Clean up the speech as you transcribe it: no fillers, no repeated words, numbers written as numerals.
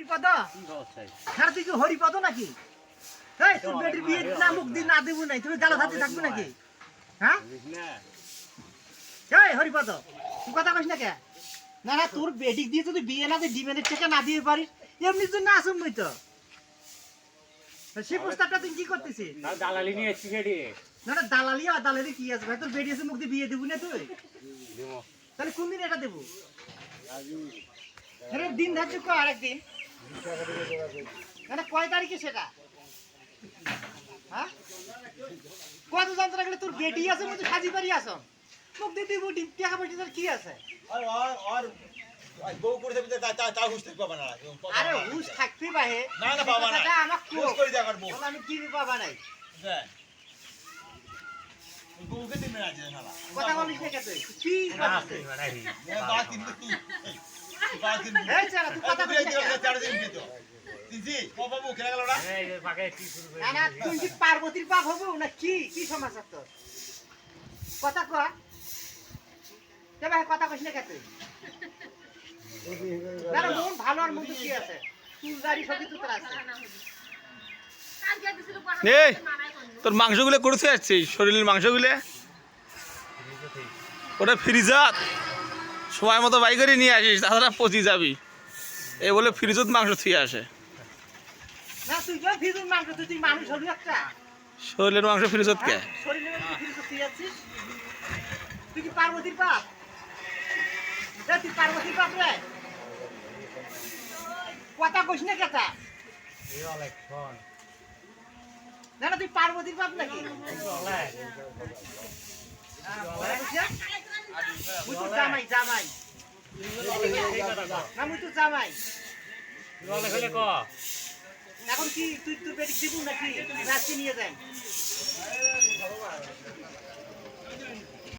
হরিপদ হ্যাঁ তুই কি হরিপদ নাকি এই তোর বেটির বিয়ে না মুখ দিয়ে না দেবো নাই তুমি গালা হাতে থাকবে নাকি হ্যাঁ এই হরিপদ তুই কথা কইস না কে না না তোর বেটিক দিয়ে যদি বিয়ে না দিয়ে ডিমেনের টাকা না দিয়ে পারিস এমনির জন্য আসুন মই তো সেই প্রস্তাবটা তুই কি করতেছিস দালালি নিয়ে এসছি সেটি না না দালালি কি আছে ভাই তোর বেটি এসে মুখ দিয়ে বিয়ে দেবো না তুই তাহলে কোন দিন এটা দেবো দিন ধার্য কর আরেকদিন মানে কয় তারিখে সেটা হ্যাঁ কত যন্ত্রণা গেলে তোর বেটি আছে মতো সাজি পারি আস মুখ দিয়ে দিব টাকা পয়সা তোর কি আছে আরে হুশ থাকবি বাহে আমি কি পাবা নাই কথা বলিস না তুই কি পার্বতীর বাপ হবো না কি কি সমাচার তোর কথা কয় কথা কইস না কে তুই মন ভালো আর মন্দ কি আছে তুলদারি সবই তো তোর আছে এই তোর মাংসগুলো করতে আসছিস শরীরের মাংসগুলো ওটা ফ্রিজাত সময় মতো বাই করে নিয়ে আসিস তাছাড়া পচি যাবি এই বলে ফ্রিজত মাংস থুয়ে আসে না তুই তো ফ্রিজের মাংস তুই মানুষ হবি একটা শরীরের মাংস ফ্রিজত কে শরীরের মাংস ফ্রিজত তুই আছিস তুই কি পার্বতীর বাপ তুই পার্বতীর বাপ রে কথা কইস না কেতা না না তুই পার্বতীর বাপ নাকি জামাই জামাই না মুই তো জামাই এখন কি তুই তোর বেটি দিব নাকি রাস্তে নিয়ে যাই